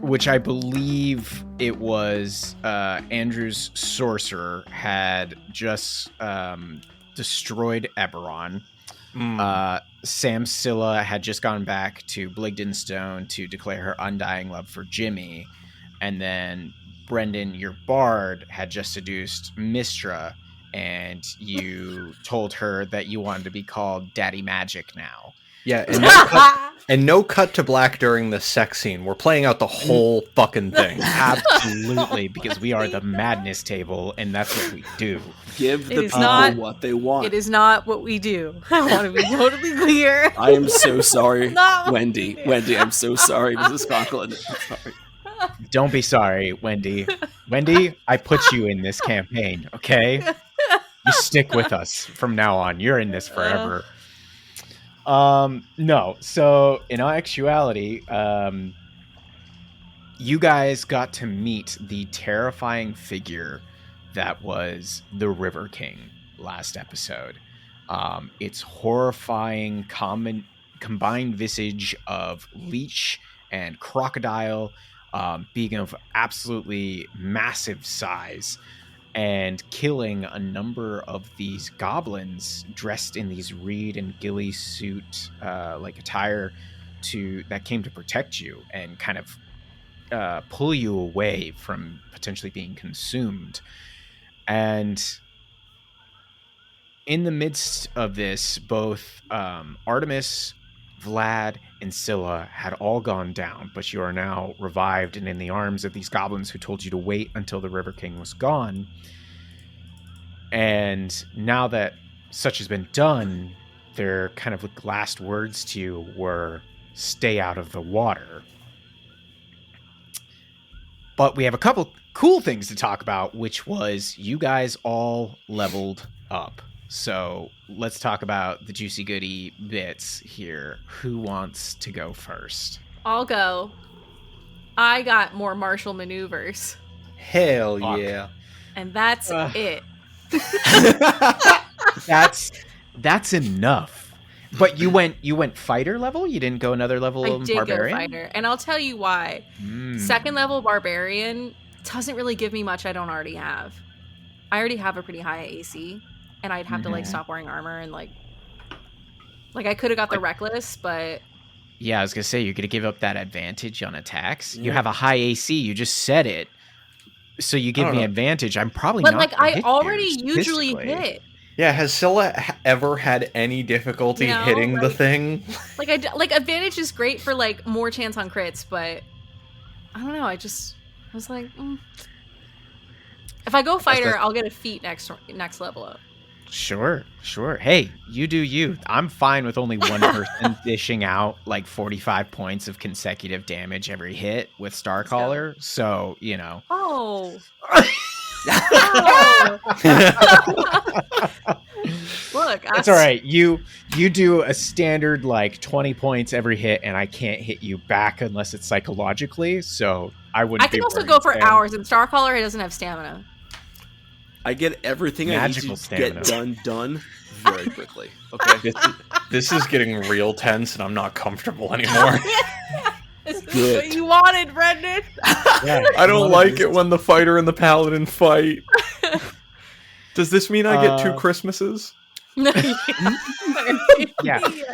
which I believe it was Andrew's sorcerer had just destroyed Eberron. Sam Scylla had just gone back to Bligdenstone to declare her undying love for Jimmy, and then Brendan, your bard, had just seduced Mistra, and you told her that you wanted to be called Daddy Magic now. Yeah, and no cut to black during the sex scene. We're playing out the whole fucking thing. Absolutely, because we are the madness table, and that's what we do. Give the people what they want. It is not what we do. I want to be totally clear. I am so sorry, Wendy. Wendy, I'm so sorry. This is Conklin. I'm sorry. Don't be sorry, Wendy. Wendy, I put you in this campaign, okay? You stick with us from now on. You're in this forever. No. So in all actuality, you guys got to meet the terrifying figure that was the River King last episode. Its horrifying combined visage of leech and crocodile, being of absolutely massive size, and killing a number of these goblins dressed in these reed and ghillie suit like attire that came to protect you and kind of pull you away from potentially being consumed. And in the midst of this, both Artomis, Vlad, and Scylla had all gone down, but you are now revived and in the arms of these goblins who told you to wait until the River King was gone. And now that such has been done, their kind of last words to you were, stay out of the water. But we have a couple cool things to talk about, which was you guys all leveled up. So let's talk about the juicy goody bits here. Who wants to go first? I'll go. I got more martial maneuvers. Hell Fuck. Yeah. And that's it. That's enough. But you went fighter level? You didn't go another level of barbarian? I did go fighter. And I'll tell you why. Second level barbarian doesn't really give me much I don't already have. I already have a pretty high AC. And I'd have to like stop wearing armor and like I could have got the reckless, but yeah, I was gonna say you're gonna give up that advantage on attacks. You have a high AC. You just said it, so you give me advantage. I'm probably but not. Like gonna I hit already you usually hit. Yeah, has Scylla ever had any difficulty hitting the thing? Like advantage is great for like more chance on crits, but I don't know. I was like, if I go fighter, I'll get a feat next level up. Sure. Hey, you do you. I'm fine with only one person dishing out like 45 points of consecutive damage every hit with Starcaller. So, you know. Oh. Look, it's all right. You do a standard like 20 points every hit, and I can't hit you back unless it's psychologically. So I wouldn't. I can also go for hours, and Starcaller doesn't have stamina. I get everything Magical I need to stamina. get done very quickly. Okay. This is getting real tense, and I'm not comfortable anymore. This is what you wanted, Brendan. Yeah, I don't like it when the fighter and the paladin fight. Does this mean I get 2 Christmases? Yeah.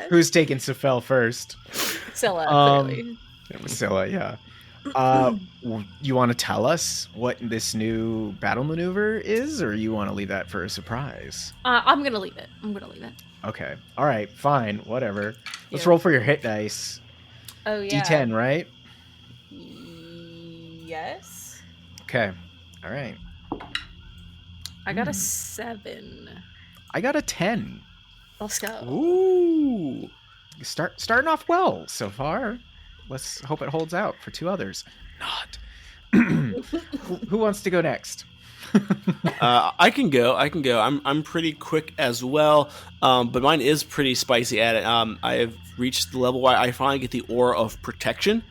Who's taking Sephel first? Scylla, clearly. Scylla, yeah. You want to tell us what this new battle maneuver is, or you want to leave that for a surprise? I'm gonna leave it. Okay. All right. Fine. Whatever. Let's roll for your hit dice. Oh yeah. D10, right? Yes. Okay. All right. I got a 7. I got a 10. Let's go. Ooh. Starting off well so far. Let's hope it holds out for 2 others. Not. Who wants to go next? I can go. I'm pretty quick as well, but mine is pretty spicy at it. I have reached the level where I finally get the aura of protection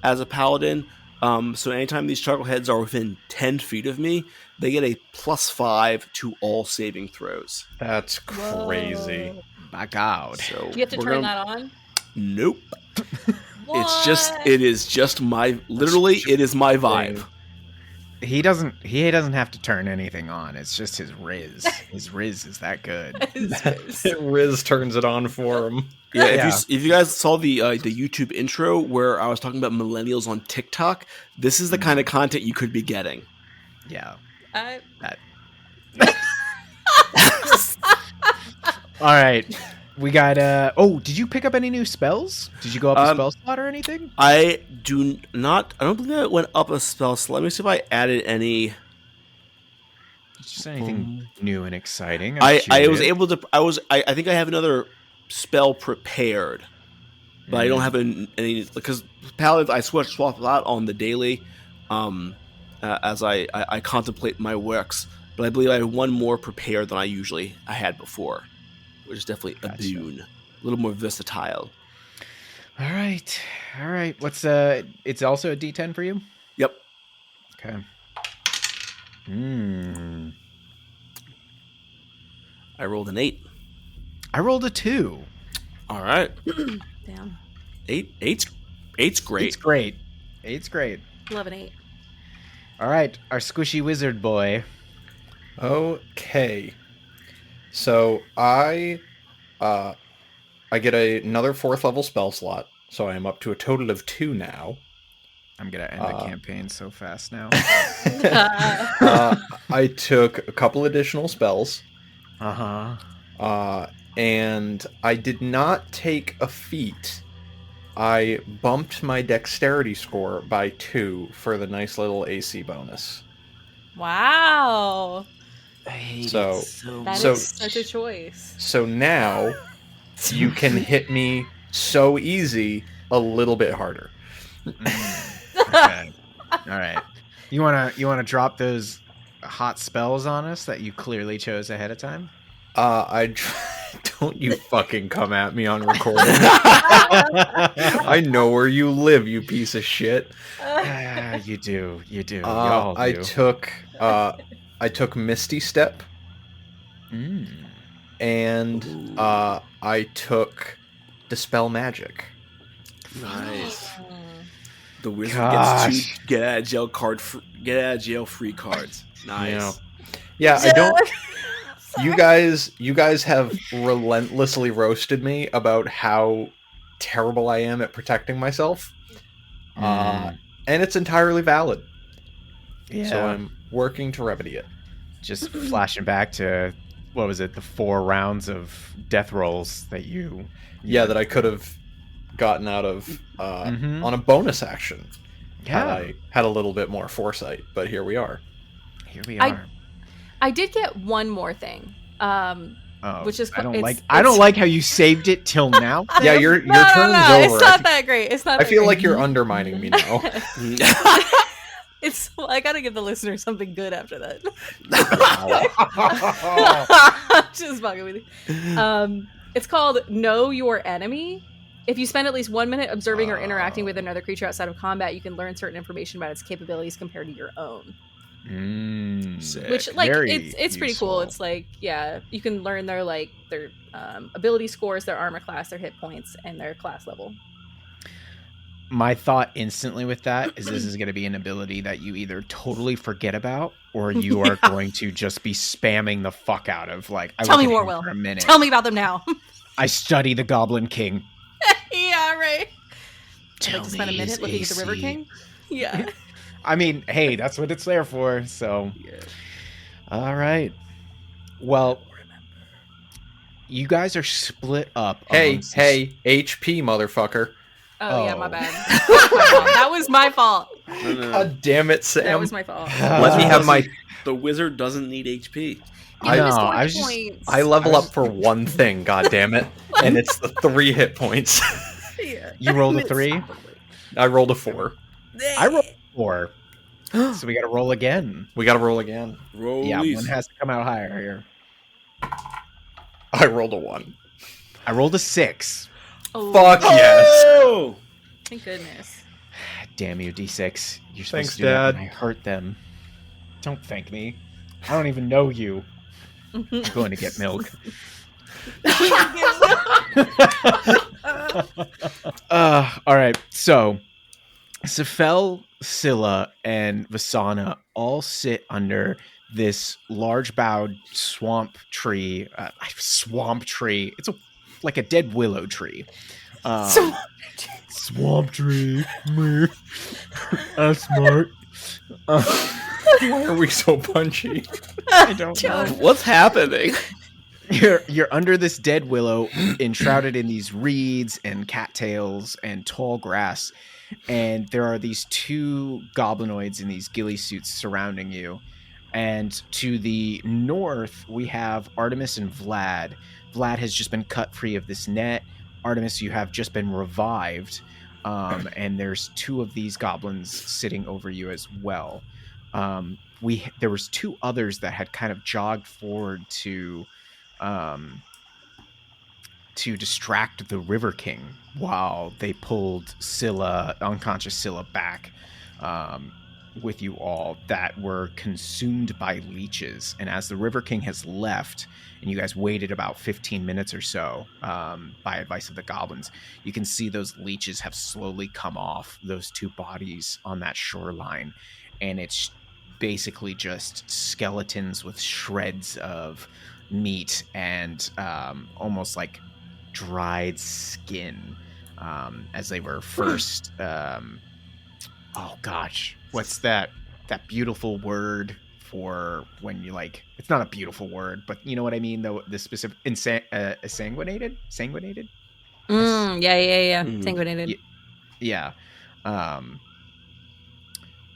as a paladin. So anytime these chuckleheads are within 10 feet of me, they get a +5 to all saving throws. That's crazy. Whoa. My God. So Do you have to turn that on? Nope. it is just my it is my vibe. He doesn't have to turn anything on. It's just his Riz. His Riz is that good. Riz turns it on for him. Yeah, if you guys saw the YouTube intro where I was talking about millennials on TikTok, this is the kind of content you could be getting. Yeah. All right. We got did you pick up any new spells? Did you go up a spell slot or anything? I don't believe I went up a spell slot. Let me see if I added any. Just anything new and exciting. I was able to I think I have another spell prepared. But I don't have any because paladins I swap a lot on the daily as I contemplate my works. But I believe I have one more prepared than I had before. Which is definitely a boon. A little more versatile. All right. What's it's also a D10 for you? Yep. Okay. I rolled an 8. I rolled a 2. All right. Damn. 8's great. Eight's great. Love an 8. All right, our squishy wizard boy. Okay. So I get another 4th level spell slot, so I am up to a total of 2 now. I'm gonna end the campaign so fast now. I took a couple additional spells. Uh-huh. And I did not take a feat. I bumped my dexterity score by 2 for the nice little AC bonus. Wow. So That is such a choice. So now you can hit me so easy a little bit harder. Okay. All right. You wanna drop those hot spells on us that you clearly chose ahead of time? Don't you fucking come at me on recording. I know where you live, you piece of shit. You do. Y'all do. I took Misty Step. And I took Dispel Magic. Nice. The wizard gets 2 get out of jail free cards. Nice. Yeah, I don't. You guys have relentlessly roasted me about how terrible I am at protecting myself. And it's entirely valid. Yeah. So I'm working to remedy it. Just flashing back to, what was it, the 4 rounds of death rolls that you that I could have gotten out of on a bonus action. Had I had a little bit more foresight, but here we are. I did get one more thing. Which is I don't like how you saved it till now. Yeah, your turn's over. It's not that great. It's not. I feel like you're undermining me now. I gotta give the listener something good after that. Just fucking with you. It's called Know Your Enemy. If you spend at least 1 minute observing or interacting with another creature outside of combat, you can learn certain information about its capabilities compared to your own. Which it's pretty cool. It's like, you can learn their ability scores, their armor class, their hit points, and their class level. My thought instantly with that is this is going to be an ability that you either totally forget about or you are going to just be spamming the fuck out of. Tell me more, Will. Tell me about them now. I study the Goblin King. Yeah, right. Tell to spend a minute looking at the River King. Yeah. I mean, hey, that's what it's there for. So, all right. Well, you guys are split up. Hey, HP, motherfucker. Oh, yeah, my bad. That was my fault. God damn it, Sam. That was my fault. Let me have my... The wizard doesn't need HP. I level up for one thing, god damn it. And it's the 3 hit points. You rolled a 3? I rolled a 4. I rolled a 4. So we gotta roll again. Roll yeah, least. One has to come out higher here. I rolled a 1. I rolled a 6. Oh. Fuck yes. Oh! Thank goodness. Damn you, D6. You're supposed Thanks, to do that Dad. when I hurt them. Don't thank me. I don't even know you. I'm going to get milk. All right. So, Sephel, Scylla, and Vasana all sit under this large-boughed swamp tree. It's like a dead willow tree. Swamp tree. That's smart. Why are we so punchy? I don't know. What's happening? You're under this dead willow, enshrouded in these reeds and cattails and tall grass, and there are these two goblinoids in these ghillie suits surrounding you. And to the north, we have Artomis and Vlad. Vlad has just been cut free of this net. Artomis, you have just been revived, and there's two of these goblins sitting over you as well. There was two others that had kind of jogged forward to distract the River King while they pulled unconscious Scylla back with you all, that were consumed by leeches. And as the River King has left, and you guys waited about 15 minutes or so by advice of the goblins, you can see those leeches have slowly come off those two bodies on that shoreline. And it's basically just skeletons with shreds of meat and almost like dried skin as they were first oh gosh, what's that beautiful word for when you like, it's not a beautiful word, but you know what I mean, though, the specific sanguinated. Yeah. Sanguinated. Yeah.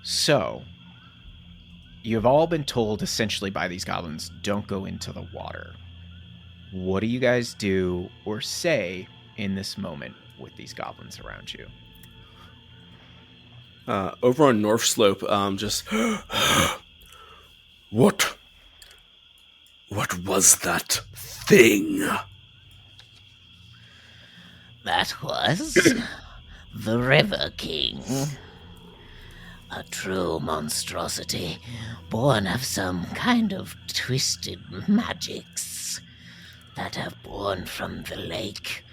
So you have all been told essentially by these goblins, don't go into the water. What do you guys do or say in this moment with these goblins around you? Over on North Slope, just what was that thing? That was the River King. A true monstrosity, born of some kind of twisted magics that have born from the lake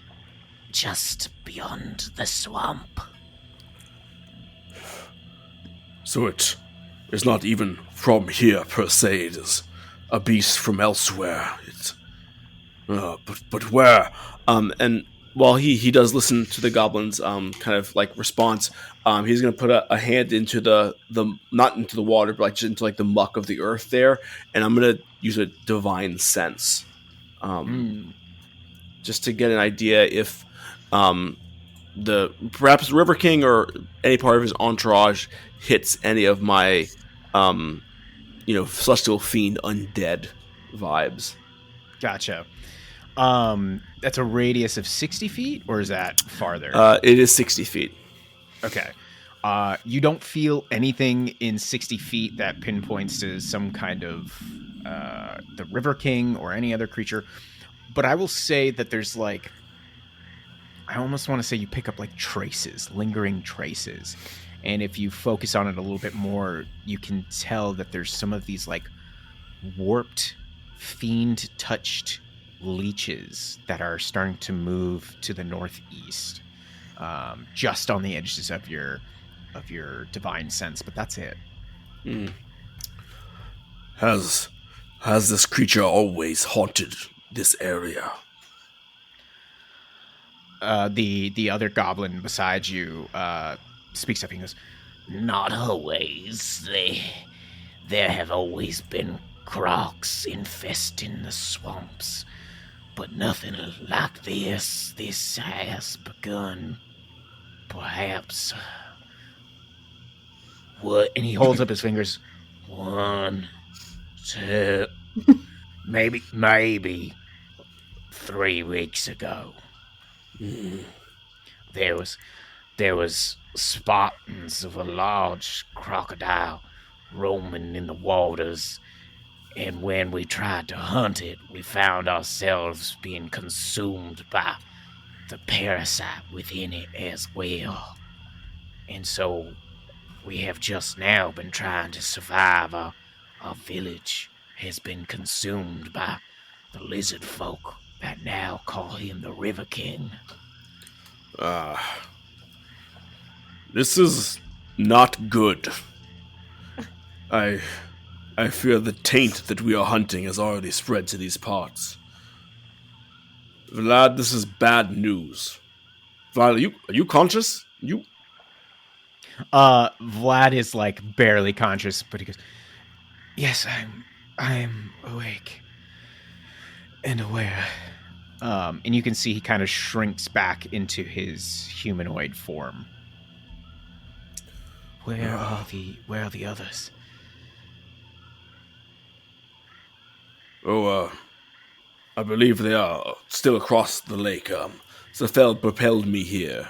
just beyond the swamp. So it is not even from here per se. It is a beast from elsewhere. But where? And while he does listen to the goblins' kind of like response, he's going to put a hand into the not into the water, but like just into like the muck of the earth there, and I'm going to use a divine sense, just to get an idea if perhaps the River King or any part of his entourage hits any of my celestial fiend undead vibes. Gotcha. That's a radius of 60 feet, or is that farther? It is 60 feet. Okay. You don't feel anything in 60 feet that pinpoints to some kind of the River King or any other creature. But I will say that there's like, I almost want to say you pick up like traces, lingering traces. And if you focus on it a little bit more, you can tell that there's some of these like warped, fiend-touched leeches that are starting to move to the northeast, just on the edges of your divine sense. But that's it. Has this creature always haunted this area? The other goblin beside you speaks up and goes, Not always. There have always been crocs infesting the swamps, but nothing like this. This has begun, perhaps. What? And he holds up his fingers. 1, 2, maybe 3 weeks ago. There was spottings of a large crocodile roaming in the waters, and when we tried to hunt it, we found ourselves being consumed by the parasite within it as well. And so we have just now been trying to survive. Our village has been consumed by the lizard folk that now call him the River King. This is not good. I fear the taint that we are hunting has already spread to these parts. Vlad, this is bad news. Vlad, are you conscious? Vlad is like barely conscious, but he goes, "Yes, I'm awake and aware." And you can see he kind of shrinks back into his humanoid form. Where are the others? I believe they are still across the lake. Sephel propelled me here.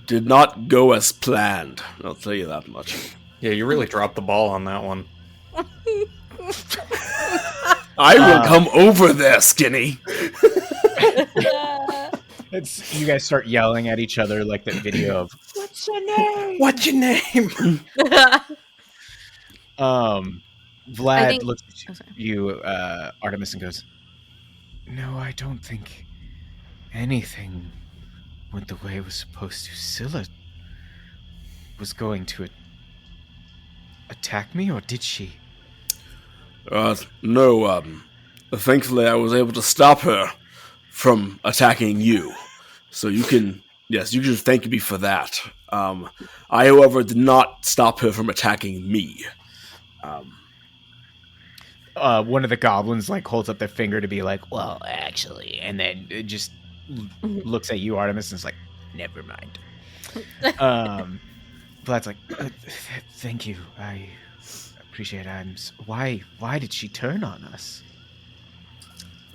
Did not go as planned. I'll tell you that much. Yeah, you really dropped the ball on that one. I will come over there, Skinny. You guys start yelling at each other like that video of What's your name? What's your name? Vlad looks at you, Artomis, and goes, "No, I don't think anything went the way it was supposed to. Scylla was going to attack me, or did she?" No, thankfully I was able to stop her from attacking you. So you can thank me for that. I, however, did not stop her from attacking me. One of the goblins like holds up their finger to be like, "Well, actually," and then it just looks at you, Artemis, and is like, "Never mind." Vlad's like, "Thank you. I appreciate it. Why did she turn on us?"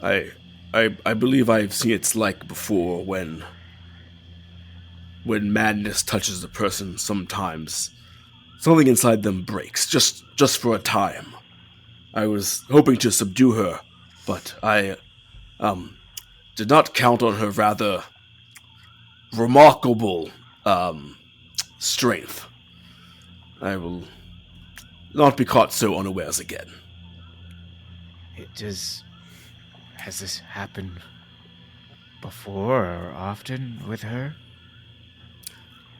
I believe I've seen its like before when madness touches a person. Sometimes something inside them breaks, just for a time. I was hoping to subdue her, but I did not count on her rather remarkable strength. I will not be caught so unawares again. Has this happened before or often with her?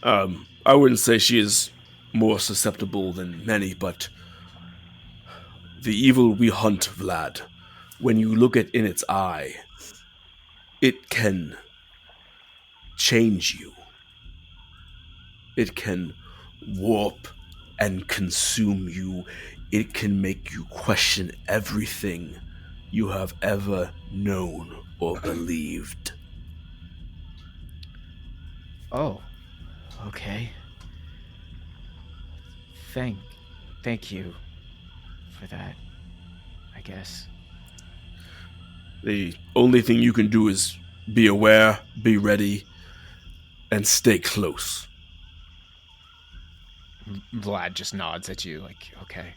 I wouldn't say she is more susceptible than many, but the evil we hunt, Vlad, when you look it in its eye, it can change you. It can warp and consume you. It can make you question everything you have ever known or believed. Oh, okay. Thank you for that, I guess. The only thing you can do is be aware, be ready, and stay close. Vlad just nods at you like, "Okay,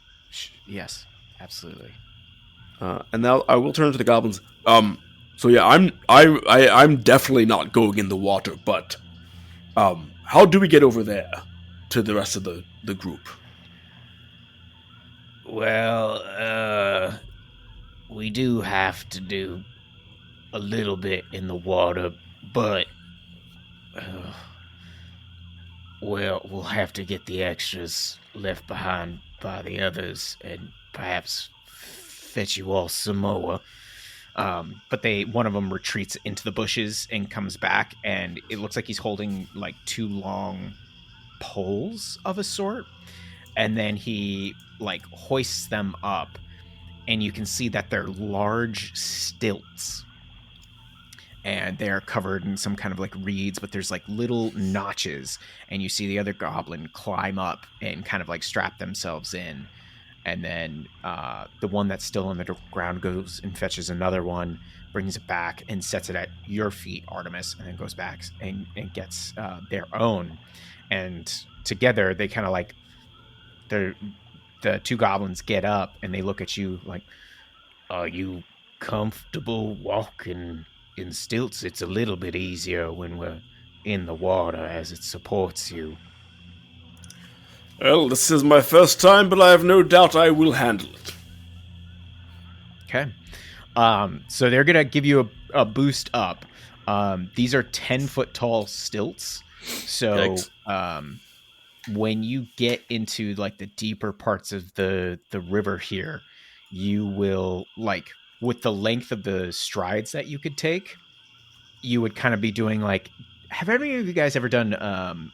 yes, absolutely." And now I will turn to the goblins. So yeah, I'm definitely not going in the water, but how do we get over there to the rest of the group? Well, we do have to do a little bit in the water, but we'll have to get the extras left behind by the others and perhaps fetch you all some more. But one of them retreats into the bushes and comes back, and it looks like he's holding like two long poles of a sort, and then he like hoists them up, and you can see that they're large stilts, and they're covered in some kind of like reeds, but there's like little notches, and you see the other goblin climb up and kind of like strap themselves in. And then the one that's still on the ground goes and fetches another one, brings it back, and sets it at your feet, Artemis, and then goes back and gets their own. And together, they kind of like, the two goblins get up, and they look at you like, "Are you comfortable walking in stilts? It's a little bit easier when we're in the water as it supports you." Well, this is my first time, but I have no doubt I will handle it. Okay. So they're going to give you a boost up. These are 10-foot tall stilts. So, when you get into like the deeper parts of the river here, you will like with the length of the strides that you could take, you would kind of be doing like. Have any of you guys ever done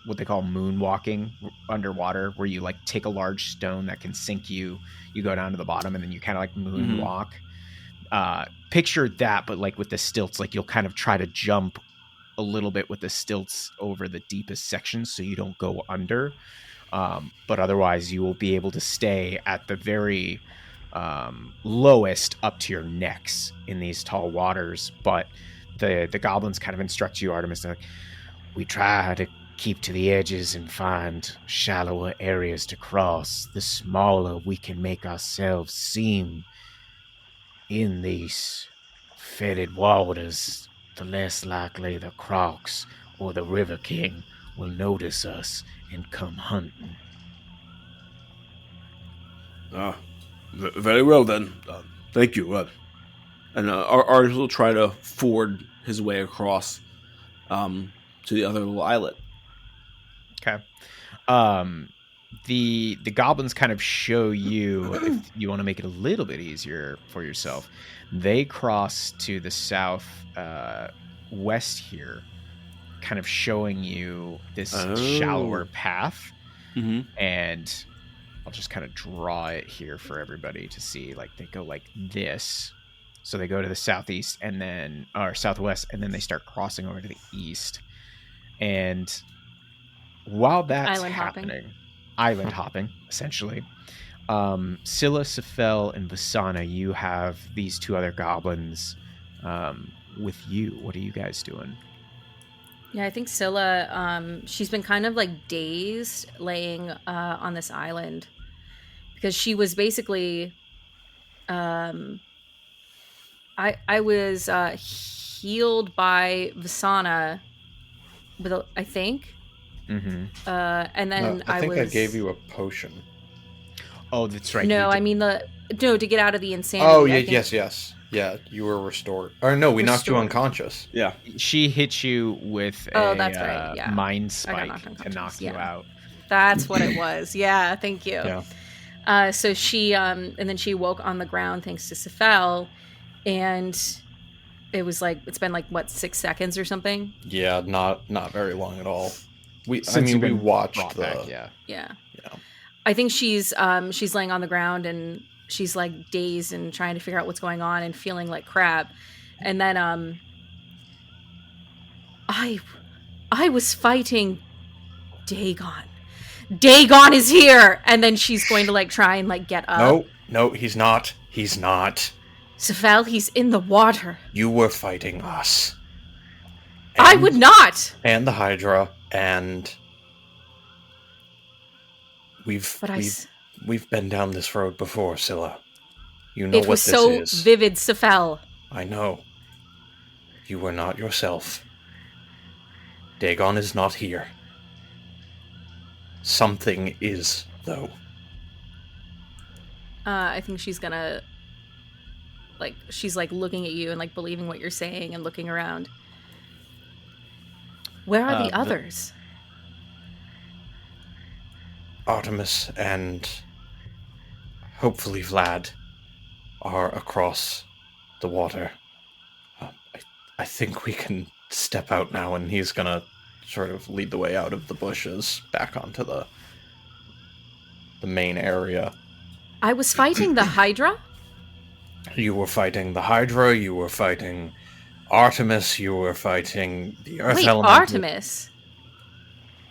what they call moonwalking underwater, where you like take a large stone that can sink you, you go down to the bottom, and then you kind of like moonwalk? Picture that, but like with the stilts, like you'll kind of try to jump a little bit with the stilts over the deepest sections so you don't go under. But otherwise, you will be able to stay at the very lowest up to your necks in these tall waters. But the goblins kind of instruct you, Artemis, like, we try to keep to the edges and find shallower areas to cross. The smaller we can make ourselves seem in these fetid waters, the less likely the crocs or the River King will notice us and come hunting. Very well then. Thank you. And Artemis will try to ford his way across to the other little islet. Okay. The goblins kind of show you, if you want to make it a little bit easier for yourself, they cross to the south west here, kind of showing you this shallower path. Mm-hmm. And I'll just kind of draw it here for everybody to see. Like they go like this. So they go to the southeast and then, or southwest, and then they start crossing over to the east. And while that's island hopping, essentially, Scylla, Sephel, and Vasana, you have these two other goblins with you. What are you guys doing? Yeah, I think Scylla, she's been kind of like dazed laying on this island because she was basically, I was healed by Vasana, I think. Mm-hmm. And then I think I gave you a potion. Oh, that's right. No, I mean to get out of the insanity. Oh, yeah, yes. Yeah, you were restored. Or no, we knocked you unconscious. Yeah. She hit you with that's right. Yeah. mind spike to knock you out. That's what it was. Yeah, thank you. Yeah. So she, and then she woke on the ground thanks to Sephel, and it was like, it's been like, what, 6 seconds or something? Yeah, not very long at all. We we watched the... back, Yeah. I think she's laying on the ground and she's like dazed and trying to figure out what's going on and feeling like crap. And then I was fighting Dagon. Dagon is here! And then she's going to like try and like get up. No, he's not. He's not. Sephel, he's in the water. You were fighting us. I would not! And the Hydra, and we've been down this road before, Scylla. You know what this is. It was so vivid, Sephel. I know. You were not yourself. Dagon is not here. Something is, though. I think she's gonna... like, she's like looking at you and like believing what you're saying and looking around. Where are the others? Artomis and hopefully Vlad are across the water. I think we can step out now, and he's gonna sort of lead the way out of the bushes back onto the main area. I was fighting the Hydra? You were fighting the Hydra, you were fighting Artemis, you were fighting the Earth Elemental. Artemis?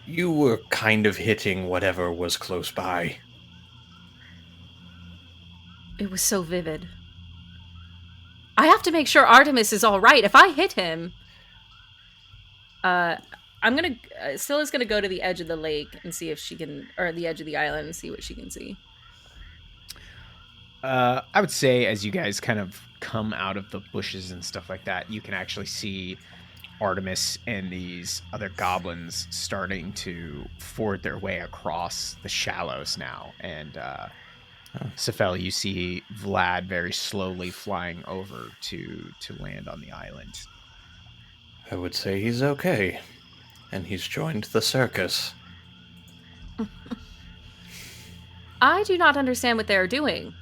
You were kind of hitting whatever was close by. It was so vivid. I have to make sure Artemis is all right. If I hit him, Scylla's gonna go to the edge of the lake and see if she can, or the edge of the island and see what she can see. I would say as you guys kind of come out of the bushes and stuff like that, you can actually see Artemis and these other goblins starting to ford their way across the shallows now. And Sephel, you see Vlad very slowly flying over to land on the island. I would say he's okay. and he's joined the circus. I do not understand what they are doing.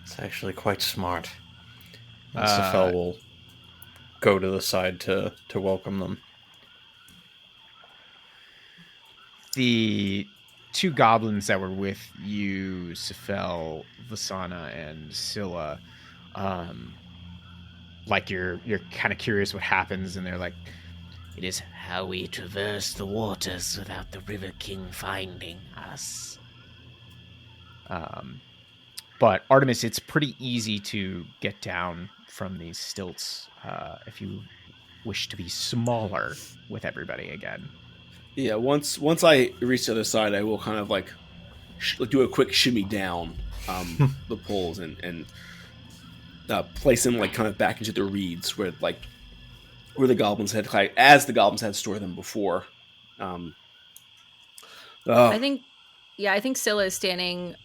It's actually quite smart. And Sephel will go to the side to welcome them. The two goblins that were with you, Sephel, Vasana, and Scylla, like you're kind of curious what happens, and they're like, It is how we traverse the waters without the River King finding us. But Artemis, it's pretty easy to get down from these stilts if you wish to be smaller with everybody again. Yeah, once I reach the other side, I will kind of like do a quick shimmy down the poles and place them like kind of back into the reeds where the goblins had stored them before. I think Scylla is standing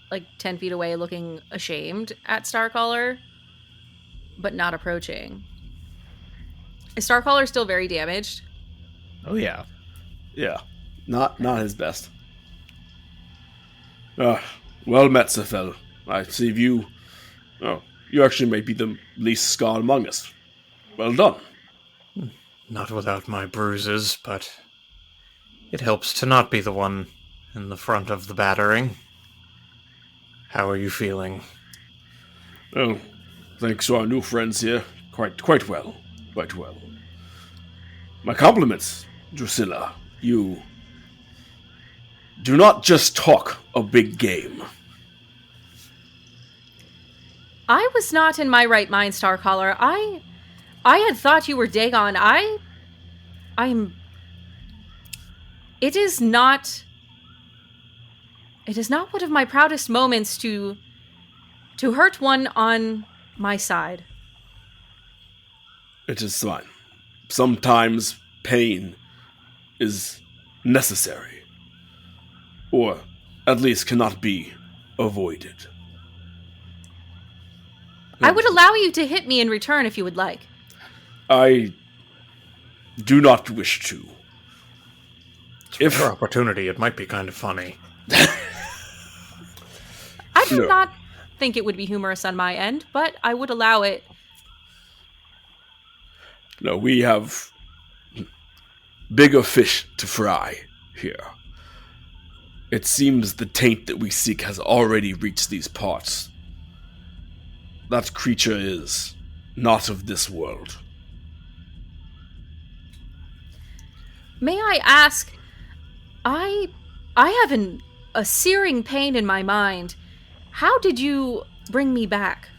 like 10 feet away looking ashamed at Starcaller, but not approaching. Is Starcaller still very damaged? Oh, yeah. Yeah, not his best. Well met, Sephel. I see you. Oh, you actually may be the least scarred among us. Well done. Not without my bruises, but it helps to not be the one in the front of the battering. How are you feeling? Oh, thanks to our new friends here, quite well. My compliments, Drusilla. You do not just talk a big game. I was not in my right mind, Starcaller. I had thought you were Dagon. I'm. It is not one of my proudest moments to hurt one on my side. It is fine. Sometimes pain is necessary, or at least cannot be avoided. I would allow you to hit me in return if you would like. I do not wish to. If for opportunity, it might be kind of funny. I do not think it would be humorous on my end, but I would allow it. No, we have bigger fish to fry here. It seems the taint that we seek has already reached these parts. That creature is not of this world. May I ask, I have a searing pain in my mind. How did you bring me back?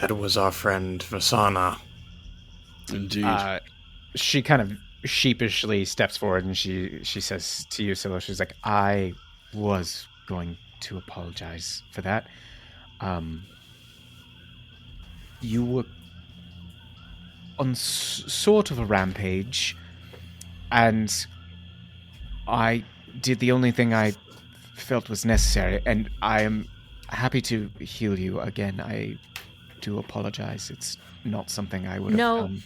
That was our friend Vasana. Indeed. She kind of sheepishly steps forward and she says to you, Scylla, she's like, I was going to apologize for that. You were on sort of a rampage, and I did the only thing I felt was necessary, and I am happy to heal you again. I do apologize. It's not something I would have done.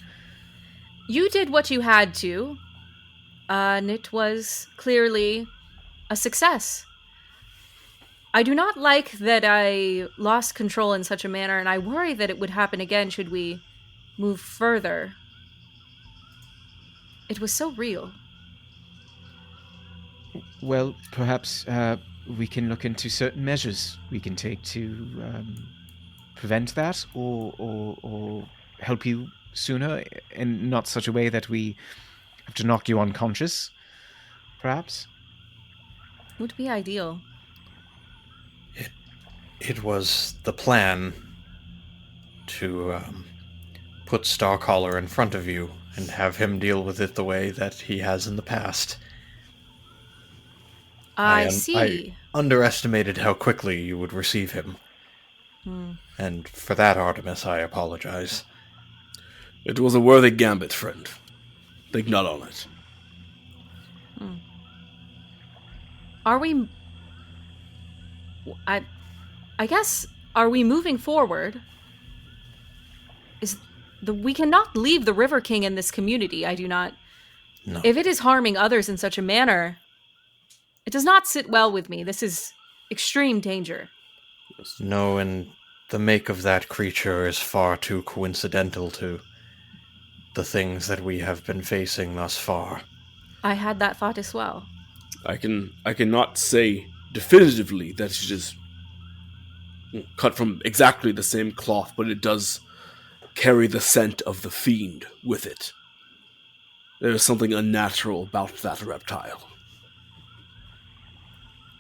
You did what you had to, and it was clearly a success. I do not like that I lost control in such a manner, and I worry that it would happen again should we move further. It was so real. Well, perhaps we can look into certain measures we can take to prevent that, or help you sooner, in not such a way that we have to knock you unconscious, perhaps? Would be ideal. It was the plan to put Starcaller in front of you and have him deal with it the way that he has in the past. I see. I underestimated how quickly you would receive him. And for that, Artemis, I apologize. It was a worthy gambit, friend. Think not on it. Are we... I guess, are we moving forward? We cannot leave the River King in this community. I do not. No. If it is harming others in such a manner, it does not sit well with me. This is extreme danger. No, and the make of that creature is far too coincidental to the things that we have been facing thus far. I had that thought as well. I cannot say definitively that it is cut from exactly the same cloth, but it does carry the scent of the fiend with it. There is something unnatural about that reptile.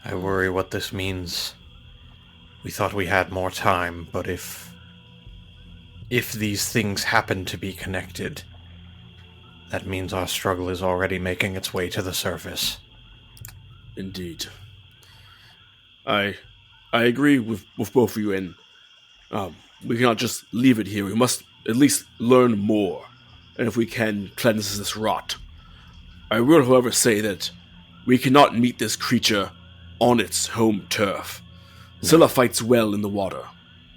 I worry what this means. We thought we had more time, but if these things happen to be connected, that means our struggle is already making its way to the surface. Indeed. I agree with both of you, and we cannot just leave it here. We must at least learn more, and if we can, cleanse this rot. I will, however, say that we cannot meet this creature on its home turf. Scylla fights well in the water.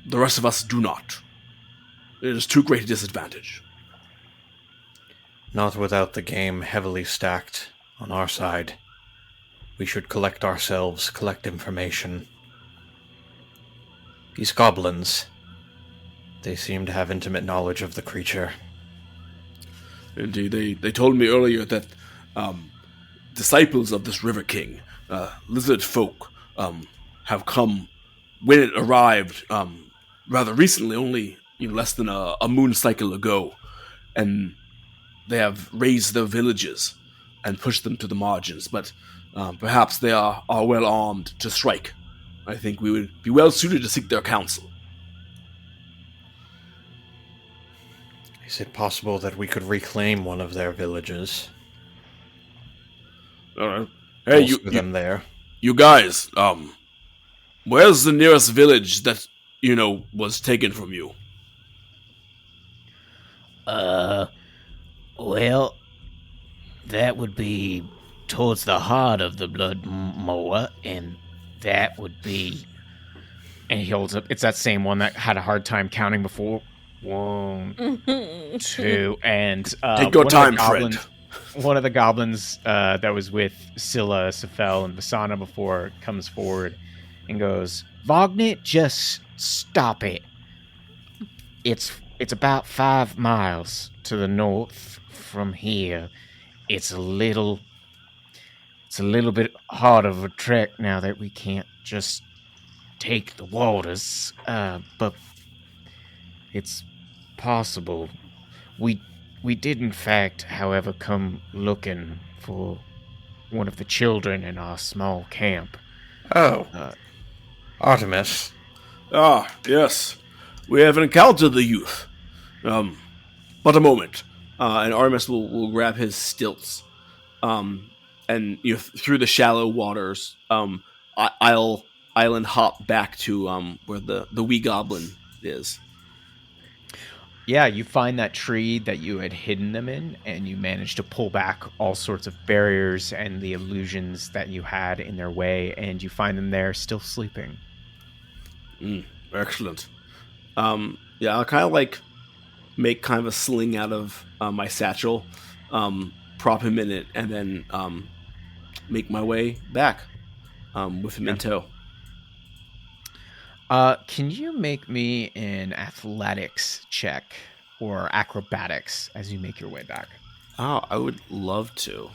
The rest of us do not. It is too great a disadvantage. Not without the game heavily stacked on our side. We should collect ourselves, collect information. These goblins, they seem to have intimate knowledge of the creature. Indeed, they told me earlier that disciples of this River King, lizard folk, have come when it arrived rather recently, only less than a moon cycle ago, and they have raised their villages and pushed them to the margins, but perhaps they are well armed to strike. I think we would be well suited to seek their counsel. Is it possible that we could reclaim one of their villages? Hey, them there. You guys, where's the nearest village that, was taken from you? Well, that would be towards the heart of the Blood Moor, and that would be... And he holds up. It's that same one that had a hard time counting before. 1, 2, and... Take your time, friend. One of the goblins that was with Scylla, Sephel, and Vasana before comes forward and goes, Wagner, just stop it. It's about 5 miles to the north from here. It's a little bit hard of a trek now that we can't just take the waters, but it's possible. We did, in fact, however, come looking for one of the children in our small camp. Oh. Artomis. Ah, yes. We have encountered the youth. But a moment. And Artemis will grab his stilts. And through the shallow waters, I'll island hop back to where the wee goblin is. Yeah, you find that tree that you had hidden them in, and you manage to pull back all sorts of barriers and the illusions that you had in their way, and you find them there still sleeping. Excellent. I'll kind of make kind of a sling out of my satchel, prop him in it, and then make my way back with him in tow. Can you make me an athletics check or acrobatics as you make your way back? Oh, I would love to.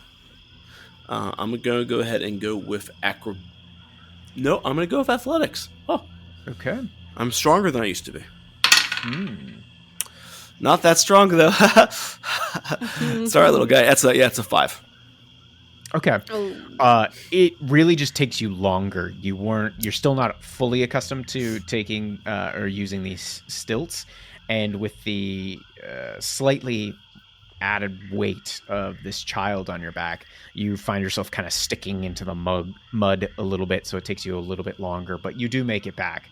I'm going to go ahead and go with No, I'm going to go with athletics. Oh. Okay. I'm stronger than I used to be. Not that strong, though. Sorry, little guy. It's a 5. Okay. It really just takes you longer. You're still not fully accustomed to taking or using these stilts, and with the slightly added weight of this child on your back, you find yourself kind of sticking into the mud a little bit, so it takes you a little bit longer, but you do make it back,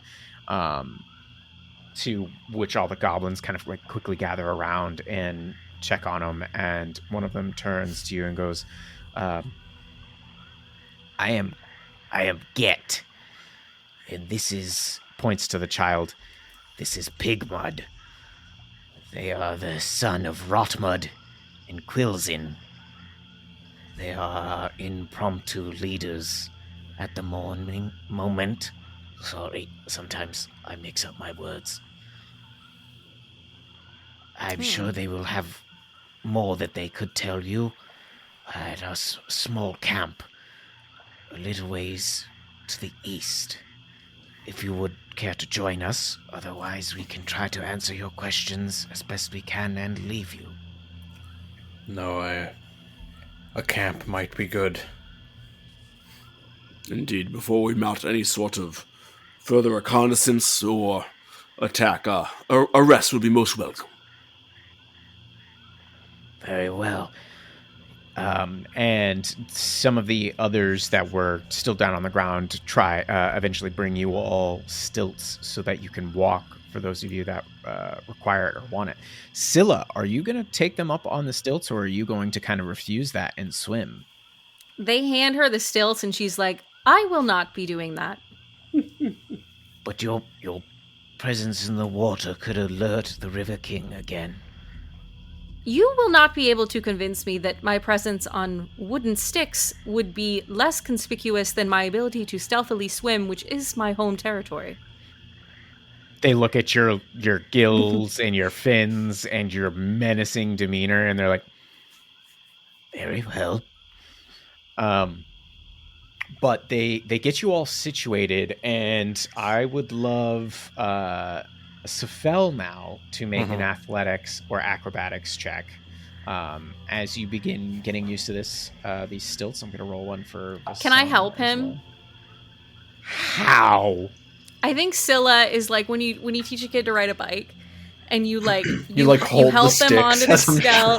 to which all the goblins kind of quickly gather around and check on him, and one of them turns to you and goes, I am Get, and this is, points to the child, this is pig mud. They are the son of Rotmud and Quilzin. They are impromptu leaders at the moment. Sorry, sometimes I mix up my words. I'm sure they will have more that they could tell you at a small camp a little ways to the east. If you would care to join us, otherwise we can try to answer your questions as best we can and leave you. No, a camp might be good. Indeed, before we mount any sort of further reconnaissance or attack, a rest would be most welcome. Very well. And some of the others that were still down on the ground try eventually bring you all stilts so that you can walk, for those of you that require it or want it. Scylla, are you going to take them up on the stilts, or are you going to kind of refuse that and swim? They hand her the stilts and she's like, I will not be doing that. But your presence in the water could alert the River King again. You will not be able to convince me that my presence on wooden sticks would be less conspicuous than my ability to stealthily swim, which is my home territory. They look at your gills and your fins and your menacing demeanor, and they're like, Very well. But they get you all situated, and I would love Sephel now to make an athletics or acrobatics check. As you begin getting used to these stilts, I'm going to roll one for. Can I help him? Well. How? I think Scylla is like when you teach a kid to ride a bike, and you hold help the them onto the sticks. scout.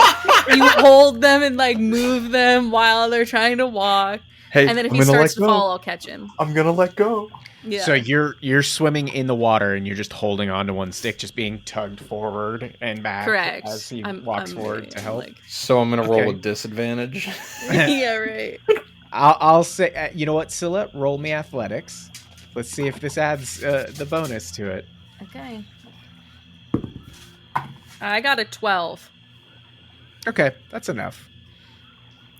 You hold them and like move them while they're trying to walk. Hey, And then if I'm he gonna starts let to go. fall, I'll catch him. I'm gonna let go. Yeah. So you're swimming in the water, and you're just holding onto one stick, just being tugged forward and back. Correct. As he I'm walks forward very, to help. like- So I'm gonna roll Okay. a disadvantage. yeah, right. I'll say, you know what, Scylla, roll me athletics. Let's see if this adds the bonus to it. Okay. I got a 12. Okay, that's enough.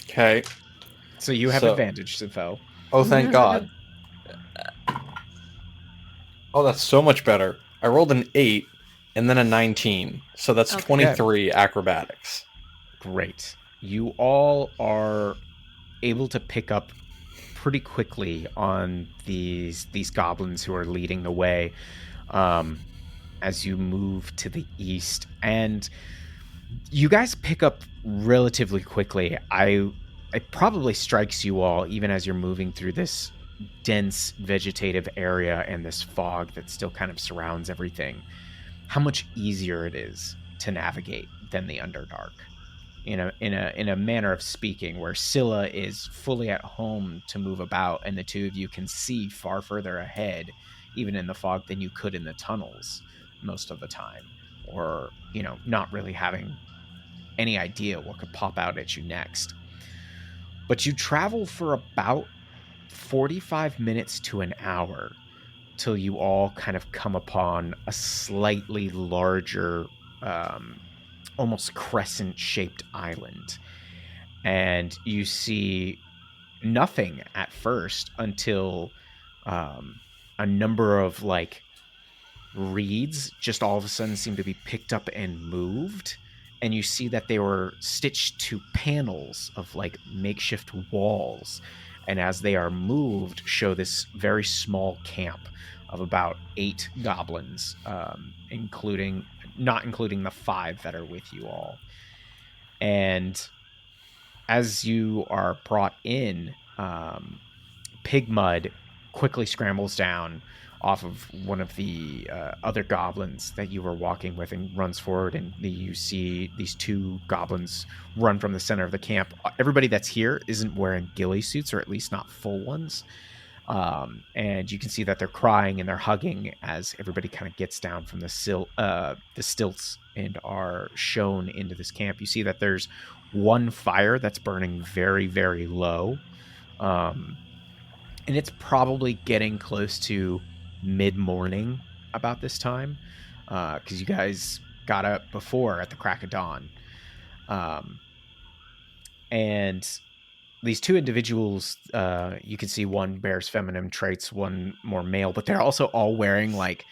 Okay. So you have So- advantage, Sephel. Oh, thank God. Oh, that's so much better. I rolled an 8 and then a 19. So that's Okay. 23 acrobatics. Great. You all are able to pick up pretty quickly on these goblins who are leading the way as you move to the east. And you guys pick up relatively quickly. It probably strikes you all, even as you're moving through this dense vegetative area and this fog that still kind of surrounds everything, how much easier it is to navigate than the Underdark. In a manner of speaking, where Scylla is fully at home to move about, and the two of you can see far further ahead, even in the fog, than you could in the tunnels most of the time, or not really having any idea what could pop out at you next. But you travel for about 45 minutes to an hour till you all kind of come upon a slightly larger, almost crescent-shaped island. And you see nothing at first until a number of reeds just all of a sudden seem to be picked up and moved. And you see that they were stitched to panels of makeshift walls. And as they are moved, show this very small camp of about 8 goblins, not including the 5 that are with you all. And as you are brought in, Pigmud quickly scrambles down off of one of the other goblins that you were walking with and runs forward, and you see these 2 goblins run from the center of the camp. Everybody that's here isn't wearing ghillie suits, or at least not full ones. And you can see that they're crying and they're hugging as everybody kind of gets down from the stilts and are shown into this camp. You see that there's one fire that's burning very, very low. And it's probably getting close to mid-morning about this time, because you guys got up before at the crack of dawn. And these two individuals, you can see one bears feminine traits, one more male, but they're also all wearing like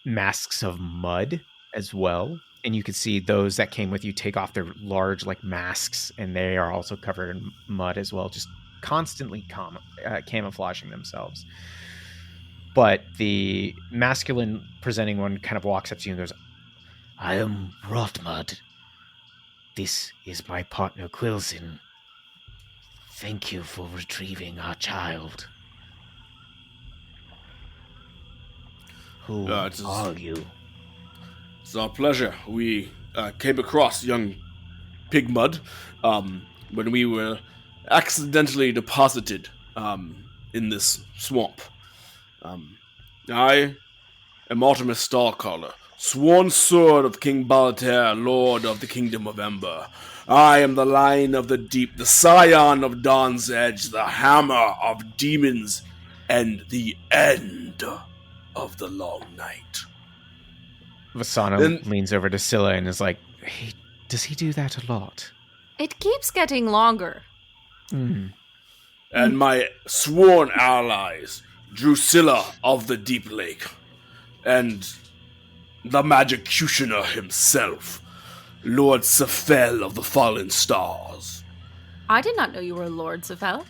masks of mud as well. And you can see those that came with you take off their large like masks, and they are also covered in mud as well, just constantly camouflaging themselves. But the masculine presenting one kind of walks up to you and goes, I am Rotmud. This is my partner Quilson. Thank you for retrieving our child. Who are you? It's our pleasure. We came across young Pigmud when we were accidentally deposited in this swamp. I am Artomis Starcaller, sworn sword of King Balatair, Lord of the Kingdom of Ember. I am the Lion of the Deep, the Scion of Dawn's Edge, the Hammer of Demons, and the End of the Long Night. Vasana leans over to Scylla and is like, hey, does he do that a lot? It keeps getting longer. And my sworn allies, Drusilla of the Deep Lake, and the Magicianer himself, Lord Sephel of the Fallen Stars. I did not know you were Lord Sephel.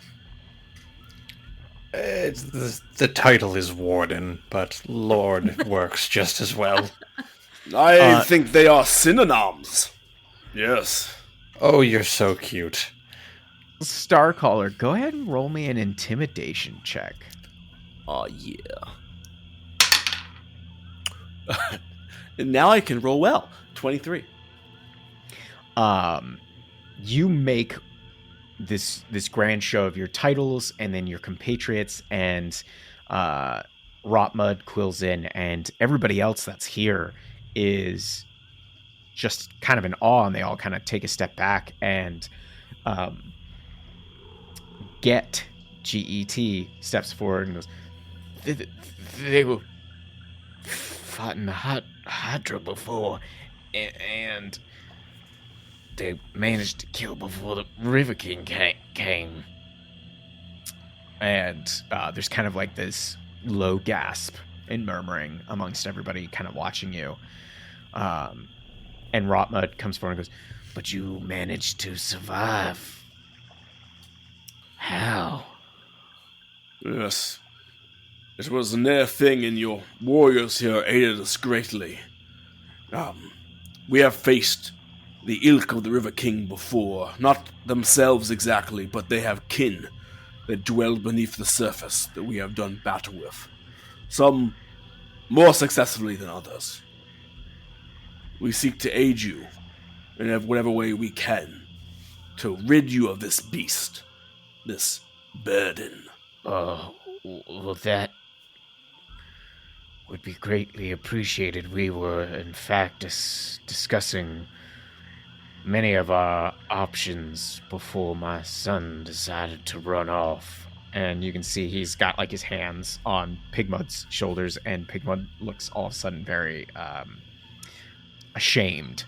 The title is Warden, but Lord works just as well. I think they are synonyms. Yes. Oh, you're so cute. Starcaller, go ahead and roll me an intimidation check. Oh, yeah. And now I can roll well. 23. You make this grand show of your titles and then your compatriots and Rotmud, Quilson, and everybody else that's here is just kind of in awe, and they all kind of take a step back and Get steps forward and goes, They were fought in the Hydra before, and they managed to kill before the River King came. And there's kind of like this low gasp and murmuring amongst everybody kind of watching you. And Rotmud comes forward and goes, but you managed to survive. How? Yes. It was a near thing, and your warriors here aided us greatly. We have faced the ilk of the River King before. Not themselves exactly, but they have kin that dwell beneath the surface that we have done battle with. Some more successfully than others. We seek to aid you in whatever way we can to rid you of this beast, this burden. Well, that would be greatly appreciated. We were, in fact, discussing many of our options before my son decided to run off. And you can see he's got like his hands on Pigmud's shoulders, and Pigmud looks all of a sudden very ashamed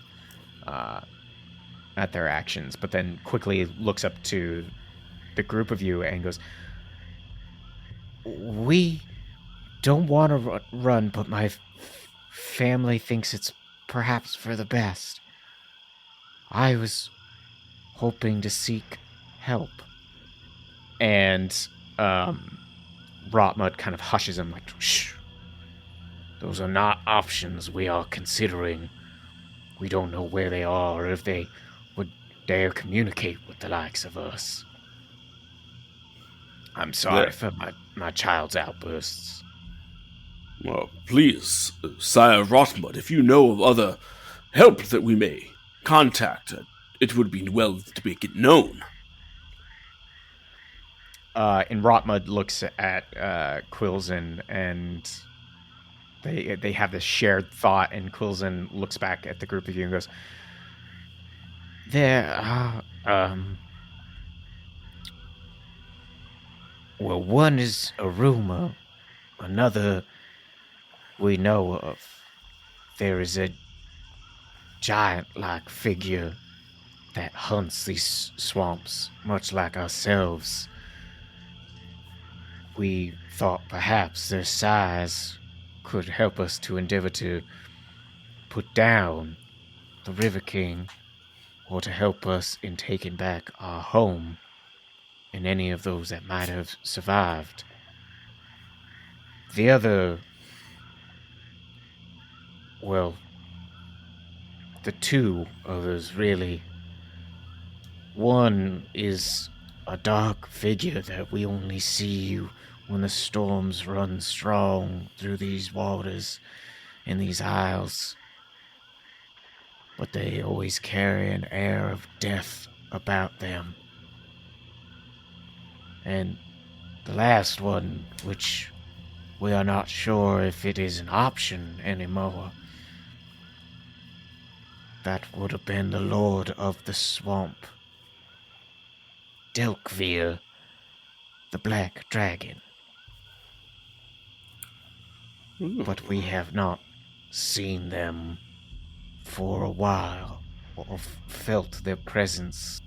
at their actions, but then quickly looks up to the group of you and goes, we don't want to run, but my family thinks it's perhaps for the best. I was hoping to seek help. And Rotmud kind of hushes him like, shh. Those are not options we are considering. We don't know where they are or if they would dare communicate with the likes of us. I'm sorry for my child's outbursts. Well, please, Sire Rotmud, if you know of other help that we may contact, it would be well to make it known. And Rotmud looks at Quilson, and they have this shared thought, and Quilson looks back at the group of you and goes, there are, well, one is a rumor, another we know of. There is a giant-like figure that hunts these swamps, much like ourselves. We thought perhaps their size could help us to endeavor to put down the River King, or to help us in taking back our home and any of those that might have survived. The other, well, the two others really. One is a dark figure that we only see when the storms run strong through these waters and these isles. But they always carry an air of death about them. And the last one, which we are not sure if it is an option anymore, that would have been the Lord of the Swamp, Delkvir, the Black Dragon. But we have not seen them for a while, or felt their presence.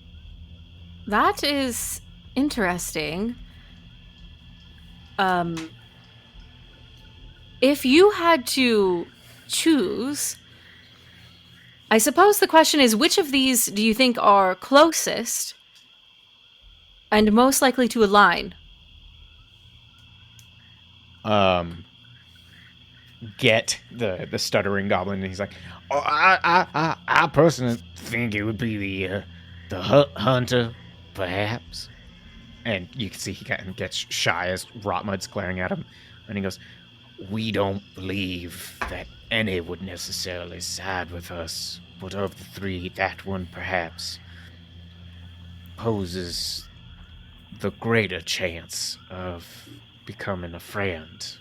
That is interesting. If you had to choose, I suppose the question is, which of these do you think are closest and most likely to align? Get the stuttering goblin, and he's like, "Oh, I personally think it would be the hunter, perhaps." And you can see he kind of gets shy as Rotmud's glaring at him, and he goes, "We don't believe that any would necessarily side with us, but of the three, that one perhaps poses the greater chance of becoming a friend."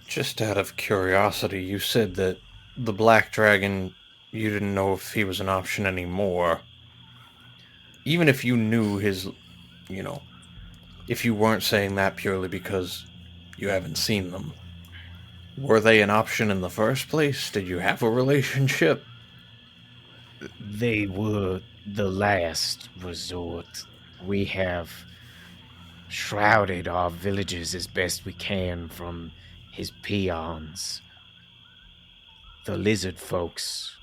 Just out of curiosity, you said that the Black Dragon, you didn't know if he was an option anymore. Even if you knew his, if you weren't saying that purely because you haven't seen them, were they an option in the first place? Did you have a relationship? They were the last resort. We have shrouded our villages as best we can from his peons, the lizard folks.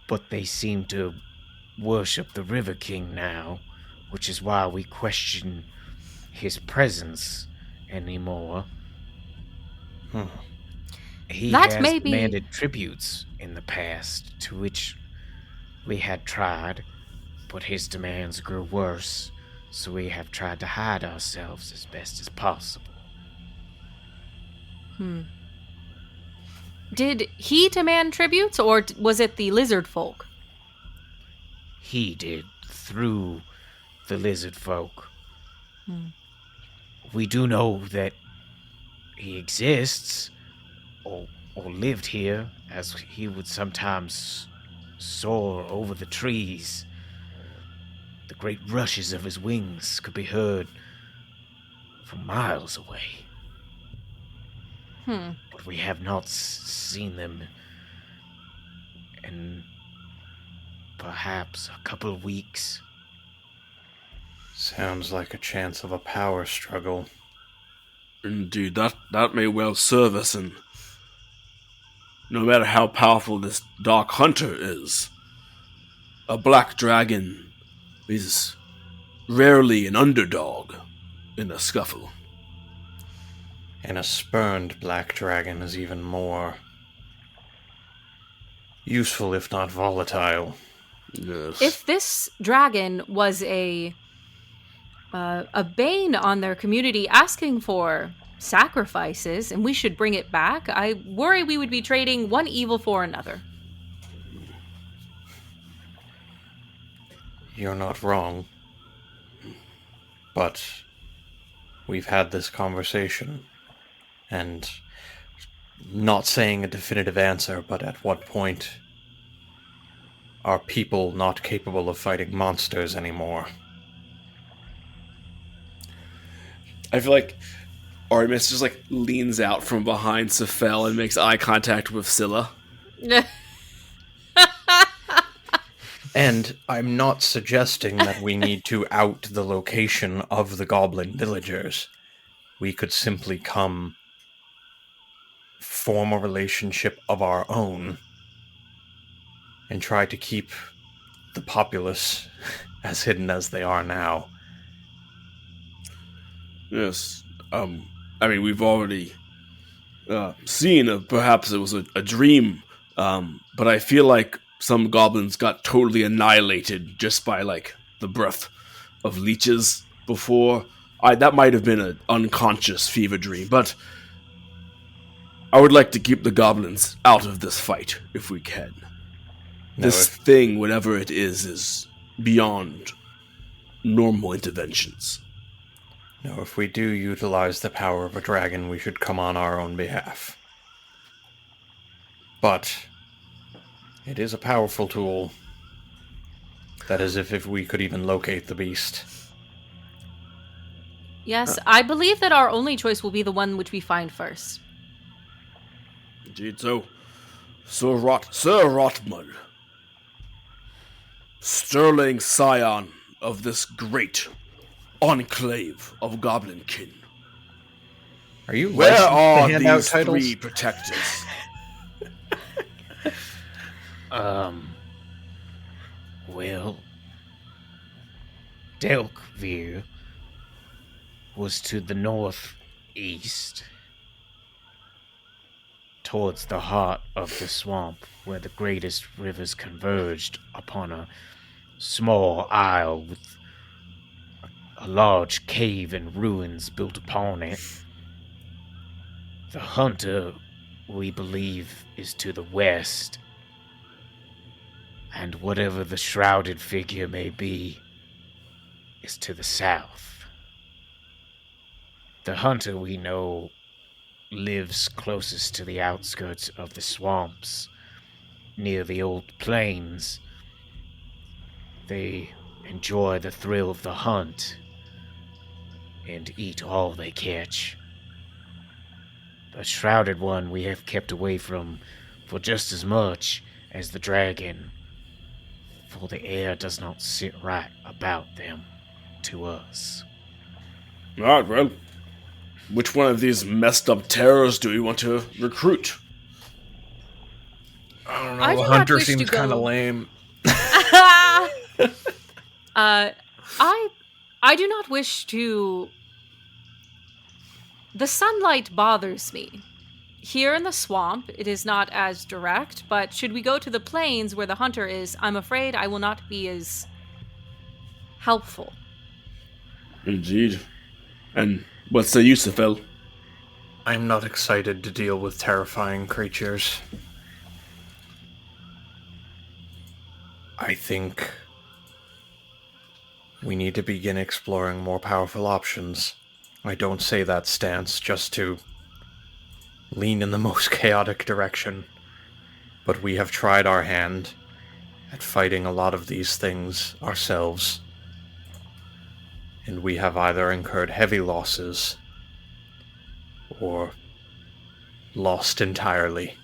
But they seem to worship the River King now, which is why we question his presence anymore. He That has may be- demanded tributes in the past, to which we had tried, but his demands grew worse, so we have tried to hide ourselves as best as possible. Did he demand tributes, or was it the lizard folk? He did, through the lizard folk. We do know that he exists, or lived here, as he would sometimes soar over the trees. The great rushes of his wings could be heard from miles away. But we have not seen them in perhaps a couple of weeks. Sounds like a chance of a power struggle. Indeed, that may well serve us, and no matter how powerful this Dark Hunter is, a Black Dragon is rarely an underdog in a scuffle. And a spurned Black Dragon is even more useful, if not volatile. Yes. If this dragon was a bane on their community, asking for sacrifices, and we should bring it back, I worry we would be trading one evil for another. You're not wrong. But we've had this conversation, and not saying a definitive answer, but at what point are people not capable of fighting monsters anymore? I feel like Artomis just like leans out from behind Sephel and makes eye contact with Scylla. And I'm not suggesting that we need to out the location of the goblin villagers. We could simply come, form a relationship of our own, and try to keep the populace as hidden as they are now. Yes. I mean, we've already seen, perhaps it was a dream, but I feel like some goblins got totally annihilated just by, like, the breath of leeches before. That might have been an unconscious fever dream, but I would like to keep the goblins out of this fight, if we can. This thing, whatever it is beyond normal interventions. No, if we do utilize the power of a dragon, we should come on our own behalf. But it is a powerful tool. That is, if we could even locate the beast. Yes, I believe that our only choice will be the one which we find first. Indeed, so Sir Rotmud, sterling scion of this great enclave of goblinkin. Are you Where are to hand out these titles? three protectors? Well, Delkvir was to the northeast, towards the heart of the swamp, where the greatest rivers converged upon a small isle with a large cave and ruins built upon it. The hunter, we believe, is to the west, and whatever the shrouded figure may be is to the south. The hunter, we know, lives closest to the outskirts of the swamps, near the old plains. They enjoy the thrill of the hunt and eat all they catch. The shrouded one we have kept away from for just as much as the dragon, for the air does not sit right about them to us. Alright, well, which one of these messed up terrors do we want to recruit? I don't know, I do the not hunter wish to seems kind of go- lame. I do not wish to... The sunlight bothers me. Here in the swamp, it is not as direct, but should we go to the plains where the hunter is, I'm afraid I will not be as helpful. Indeed. And what's the use of Sephel? I'm not excited to deal with terrifying creatures. I think we need to begin exploring more powerful options. I don't say that stance just to lean in the most chaotic direction, but we have tried our hand at fighting a lot of these things ourselves, and we have either incurred heavy losses or lost entirely.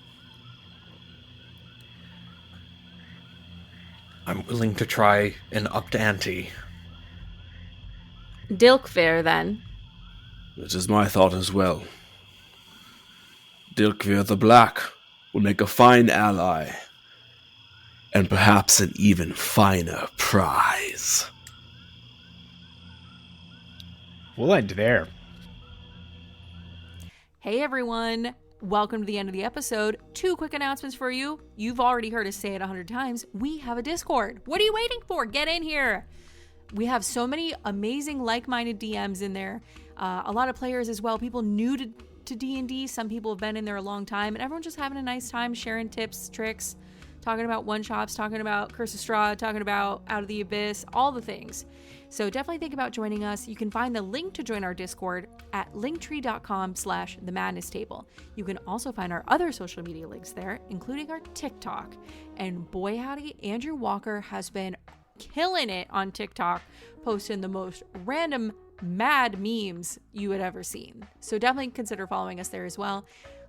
I'm willing to try an upped ante. Dilkfair, then. This is my thought as well. Dilkvir the Black will make a fine ally, and perhaps an even finer prize. We'll end there. Hey everyone, welcome to the end of the episode. 2 quick announcements for you. You've already heard us say it 100 times. We have a Discord. What are you waiting for? Get in here. We have so many amazing like-minded DMs in there. A lot of players as well, people new to D&D. Some people have been in there a long time, and everyone's just having a nice time sharing tips, tricks, talking about one-shots, talking about Curse of Strahd, talking about Out of the Abyss, all the things. So definitely think about joining us. You can find the link to join our Discord at linktree.com/themadnesstable. You can also find our other social media links there, including our TikTok. And boy howdy, Andrew Walker has been killing it on TikTok, posting the most random mad memes you had ever seen. So definitely consider following us there as well.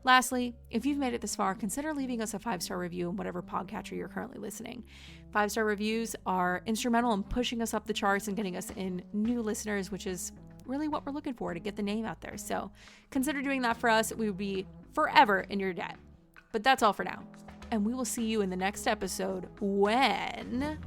Lastly, if you've made it this far, consider leaving us a 5-star review in whatever podcatcher you're currently listening. 5-star reviews are instrumental in pushing us up the charts and getting us in new listeners, which is really what we're looking for to get the name out there. So consider doing that for us. We would be forever in your debt. But that's all for now. And we will see you in the next episode when...